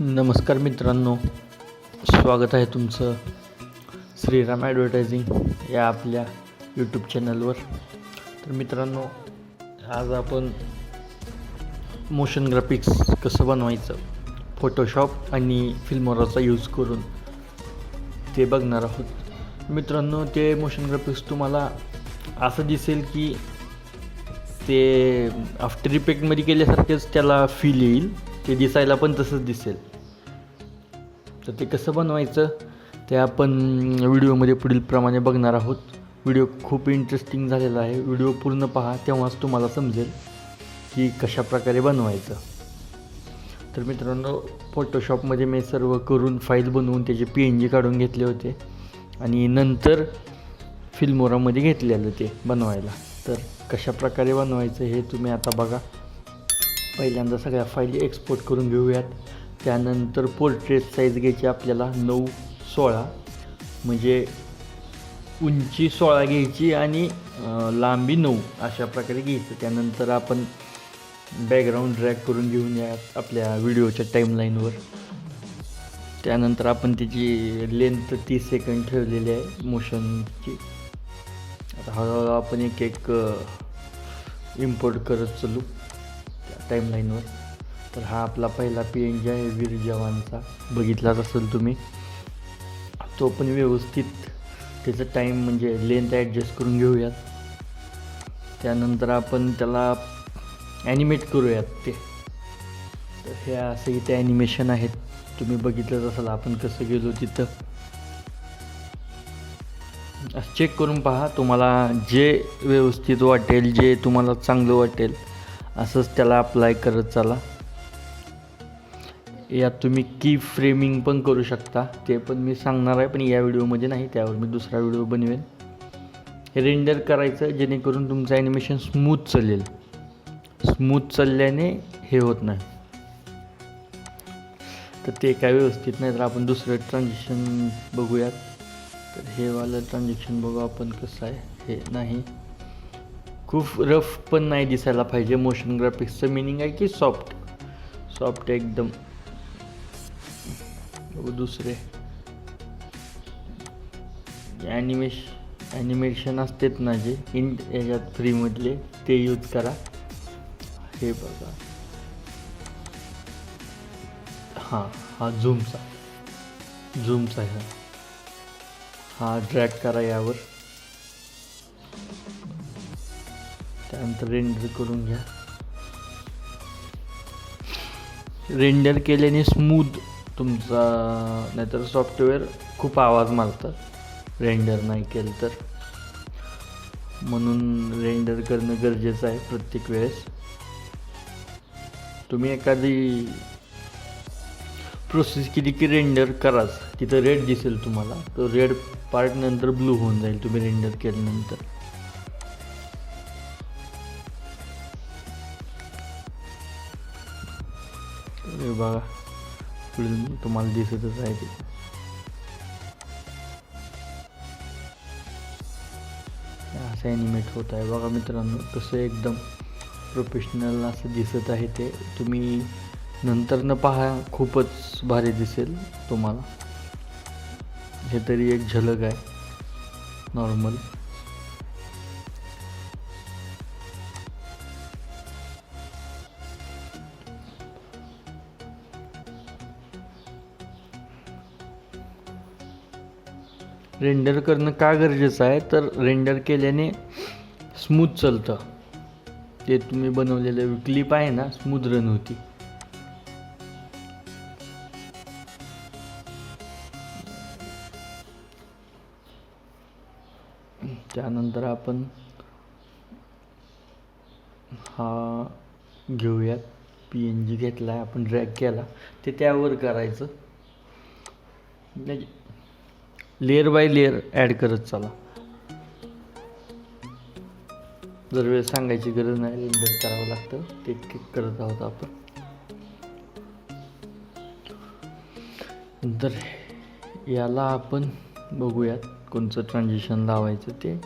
नमस्कार मित्रांनो, स्वागत आहे तुमचं श्रीराम ॲडव्हर्टायझिंग या आपल्या यूट्यूब चॅनलवर. तर मित्रांनो, आज आपण मोशन ग्राफिक्स कसं बनवायचं फोटोशॉप आणि फिल्मोराचा यूज करून ते बघणार आहोत. मित्रांनो, ते मोशन ग्राफिक्स तुम्हाला असं दिसेल की ते आफ्टर इफेक्टमध्ये केल्यासारखेच त्याला फील येईल, ते दिसायला पण तसंच दिसेल. तर ते कसं बनवायचं ते आपण व्हिडिओमध्ये पुढील प्रमाणे बघणार आहोत. व्हिडिओ खूप इंटरेस्टिंग झालेला आहे. व्हिडिओ पूर्ण पहा, तेव्हाच तुम्हाला समजेल की कशा प्रकारे बनवायचं. तर मित्रांनो, फोटोशॉपमध्ये मी सर्व करून फाईल बनवून त्याचे PNG काढून घेतले होते आणि नंतर फिल्मोरामध्ये घेतलेलं ते बनवायला. तर कशा प्रकारे बनवायचं हे तुम्ही आता बघा. पहिल्यांदा सगळ्या फाईली एक्सपोर्ट करून घेऊयात. त्यानंतर पोर्ट्रेट साईज घ्यायची आपल्याला 9:16, म्हणजे उंची 16 घ्यायची आणि लांबी 9 अशा प्रकारे घ्यायचं. त्यानंतर आपण बॅकग्राऊंड ड्रॅग करून घेऊन या आपल्या व्हिडिओच्या टाईमलाईनवर. त्यानंतर आपण त्याची लेंथ 30 सेकंड ठेवलेली आहे मोशनची. आता हळूहळू आपण एक एक इम्पोर्ट करत चलू त्या टाईमलाईनवर. तर हा आपला पहिला PNG आहे वीर जवानचा, बघितलाच असेल तुम्ही. तो पण व्यवस्थित त्याचं टाईम म्हणजे लेंथ ॲडजस्ट करून घेऊयात. त्यानंतर आपण त्याला ॲनिमेट करूयात ते. तर हे असं इथे ॲनिमेशन आहेत, तुम्ही बघितलंच असेल आपण कसं गेलो तिथं. चेक करून पहा, तुम्हाला जे व्यवस्थित वाटेल, जे तुम्हाला चांगलं वाटेल असंच त्याला अप्लाय करत चला. यात तुम्ही की फ्रेमिंग पण करू शकता, ते पण मी सांगणार आहे, पण या व्हिडिओमध्ये नाही, त्यावर मी दुसरा व्हिडिओ बनवेन. हे रेंडर करायचं जेणेकरून तुमचं ॲनिमेशन स्मूथ चालेल. स्मूथ चालल्याने हे होत नाही, तर ते काय व्यवस्थित नाही. तर आपण दुसरं ट्रान्झिशन बघूयात. तर हे वालं ट्रान्झॅक्शन बघू आपण कसं आहे. हे नाही, खूप रफ पण नाही दिसायला पाहिजे. मोशन ग्राफिक्सचं मिनिंग आहे की सॉफ्ट एकदम. बघू दुसरे ॲनिमेशन असतात ना जे याच्यात फ्रीमधले, ते यूज करा. हे बघा, हा झूमचा आहे. हा ड्रॅग करा यावर. त्यानंतर रेंडर करून घ्या. रेंडर केल्याने स्मूथ तुमचा, नाहीतर सॉफ्टवेअर खूप आवाज मारतात रेंडर नाही केलं तर. म्हणून रेंडर करणं गरजेचं आहे प्रत्येक वेळेस. तुम्ही एखादी प्रोसेस केली की रेंडर कराच, तिथं रेड दिसेल तुम्हाला. तो रेड पार्ट नंतर ब्लू होऊन जाईल तुम्ही रेंडर केल्यानंतर. बघा पुढील तुम्हाला दिसतच आहे ते. असं ॲनिमेट होत आहे बघा मित्रांनो, कसं एकदम प्रोफेशनल असं दिसत आहे ते. तुम्ही नंतर न पहा, खूपच भारी दिसेल तुम्हाला. हे तरी एक झलक आहे नॉर्मल. रेंडर करणं का गरजेचं आहे, तर रेंडर केल्याने स्मूथ चालतं. ते तुम्ही बनवलेलं क्लिप आहे ना, स्मूथ रन होती. त्यानंतर आपण हा घेऊयात. PNG घेतला आहे आपण, ड्रॅग केला, ते त्यावर करायचं. लेअर बाय लेअर ॲड करत चला. जर वेळ सांगायची गरज नाही, रेंडर करावं लागतं, ते क्लिक करत आहोत आपण. नंतर याला आपण बघूयात कोणचं ट्रान्झिशन लावायचं ते.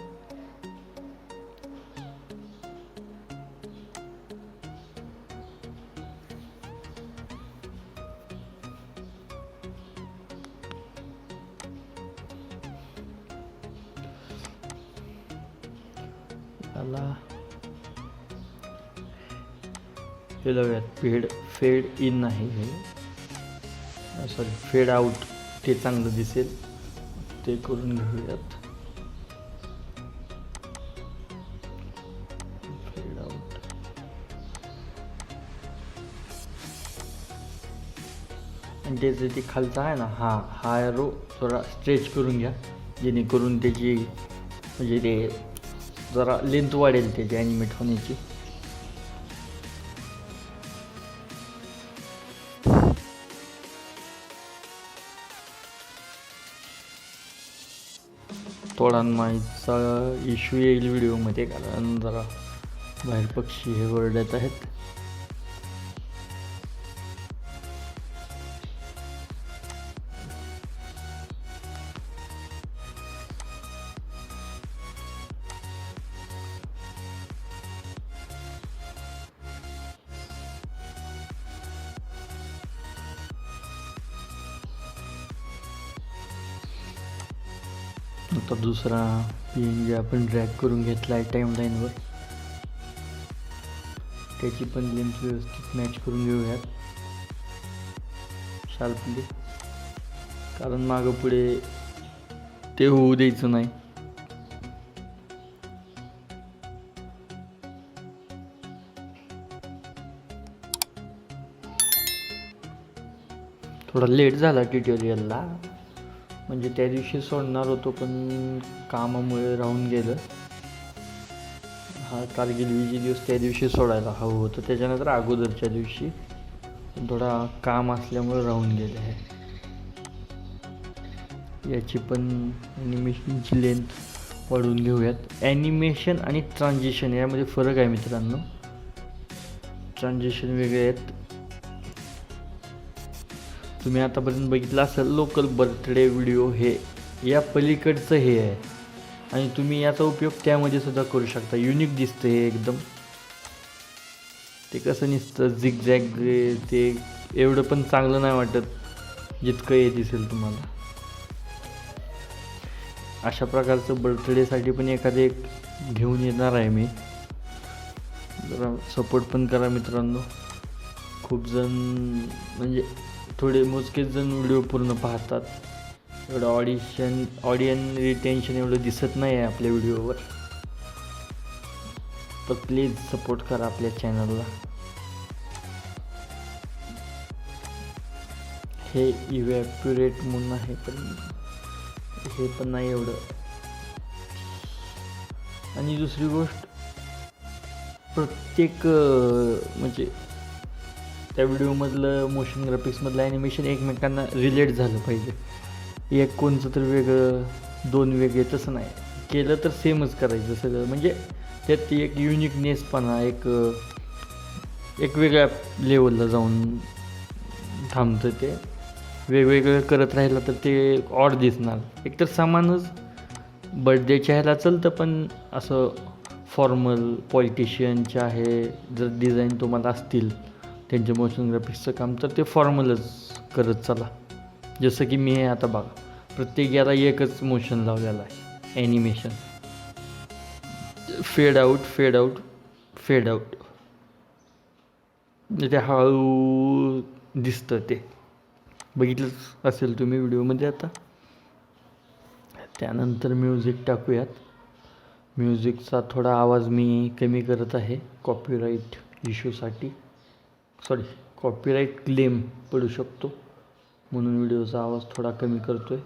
याला हे लावूयात, फेड इन आहे हे, सॉरी फेड आउट, ते चांगलं दिसेल, ते करून घेऊयात. फेड आउट आणि त्याचं ते खालचा आहे ना, हा एरो थोडा स्ट्रेच करून घ्या, जेणेकरून त्याची म्हणजे ते जरा लेंथ वाढेल त्याची ॲनिमेट होण्याची. थोडा माईचा इश्यू येईल व्हिडिओमध्ये, कारण जरा बाहेर पक्षी हे ओरडत आहेत. आता दुसरा PNG आपण ड्रॅग करून घेतला आहे टाईमलाईनवर, त्याची पण लेंथ व्यवस्थित मॅच करून घेऊयात शार्पली, कारण मागं पुढे ते होऊ द्यायचं नाही. थोडा लेट झाला ट्युटोरियलला, म्हणजे त्या दिवशी सोडणार होतो पण कामामुळे राहून गेलं. हा कारगिल विजय दिवस त्या दिवशी सोडायला हवं होतं, त्याच्यानंतर अगोदरच्या दिवशी थोडा काम असल्यामुळे राहून गेलं आहे. याची पण ॲनिमेशनची लेंथ वाढवून घेऊयात. ॲनिमेशन आणि ट्रान्झिशन यामध्ये फरक आहे मित्रांनो, ट्रान्झिशन वेगळे आहेत. तुम्ही आतापर्यंत बघितलं असेल लोकल बर्थडे व्हिडिओ, हे या पलीकडचं हे आहे, आणि तुम्ही याचा उपयोग त्यामध्ये सुद्धा करू शकता. युनिक दिसतं हे एकदम. ते कसं नुसतं झिगझॅग, ते एवढं पण चांगलं नाही वाटत जितकं हे दिसेल तुम्हाला. अशा प्रकारचं बर्थडेसाठी पण एखादे घेऊन येणार आहे मी, जरा सपोर्ट पण करा मित्रांनो. खूप जण म्हणजे थोडे मोजकेच जण व्हिडिओ पूर्ण पाहतात, एवढं ऑडियन रिटेन्शन एवढं दिसत नाही आहे आपल्या व्हिडिओवर, तर प्लीज सपोर्ट करा आपल्या चॅनलला. हे इव्हॅप्युरेट म्हणून आहे, पण हे पण नाही एवढं. आणि दुसरी गोष्ट, प्रत्येक म्हणजे त्या व्हिडिओमधलं मोशन ग्राफिक्समधलं ॲनिमेशन एकमेकांना रिलेट झालं पाहिजे. एक कोणचं तर वेगळं, दोन वेगळे, तसं नाही केलं तर सेमच करायचं सगळं. म्हणजे त्यात एक युनिकनेसपणा, एक वेगळ्या लेवलला जाऊन थांबतं. ते वेगवेगळं करत राहिलं तर ते ऑड दिसणार. एकतर सामानच बर्थडेच्या ह्याला चालतं, पण असं फॉर्मल पॉलिटिशियनचे आहे जर डिझाईन तुम्हाला असतील त्यांचे मोशन ग्राफिक्सचं काम, तर ते फॉर्मलच करत चला. जसं की मी हे आता बघा, प्रत्येक याला एकच मोशन लावलेलं आहे, ॲनिमेशन फेड आउट फेड आउट फेड आउट, ते हळू दिसतं. ते बघितलंच असेल तुम्ही व्हिडिओमध्ये. आता त्यानंतर म्युझिक टाकूयात. म्युझिकचा थोडा आवाज मी कमी करत आहे, कॉपीराईट इश्यूसाठी, सॉरी कॉपीराईट क्लेम पडू शकतो म्हणून व्हिडिओचा आवाज थोडा कमी करतो आहे.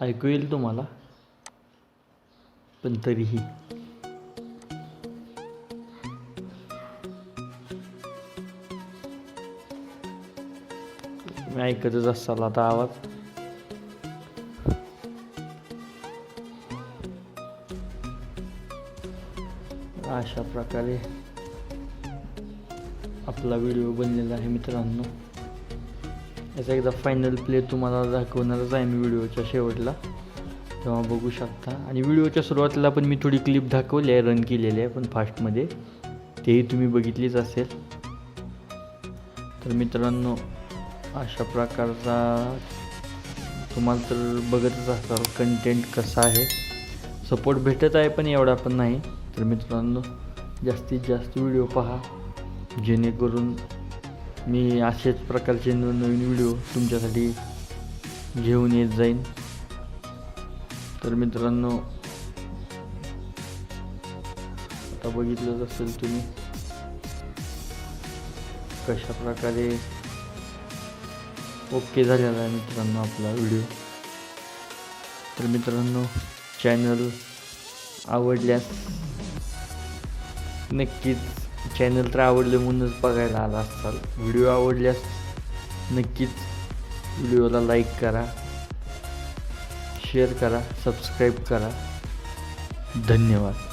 ऐकू येईल तुम्हाला, पण तरीही तुम्ही ऐकतच असाल आता आवाज. अशा प्रकारे आपला व्हिडिओ बनलेला आहे मित्रांनो. याचा एकदा फायनल प्ले तुम्हाला दाखवणारच आहे मी व्हिडिओच्या शेवटला, तेव्हा बघू शकता. आणि व्हिडिओच्या सुरुवातीला पण मी थोडी क्लिप दाखवली आहे, रन केलेली आहे पण फास्टमध्ये, तेही तुम्ही बघितलीच असेल. तर मित्रांनो अशा प्रकारचा तुम्हाला तर बघतच असाल कंटेंट कसा आहे. सपोर्ट भेटत आहे पण एवढा पण नाही. तर मित्रांनो जास्तीत जास्त व्हिडिओ पहा, जेणेकरून मी असेच प्रकारचे नवीन व्हिडिओ तुमच्यासाठी घेऊन येत जाईन. तर मित्रांनो आता बघितलंच असेल तुम्ही कशा प्रकारे ओके झालेला आहे मित्रांनो आपला व्हिडिओ. तर मित्रांनो चॅनल आवडल्यास नक्कीच, चॅनल तर आवडले म्हणूनच बघायला आला असाल, व्हिडिओ आवडल्यास नक्कीच व्हिडिओला लाईक करा, शेअर करा, सबस्क्राईब करा. धन्यवाद.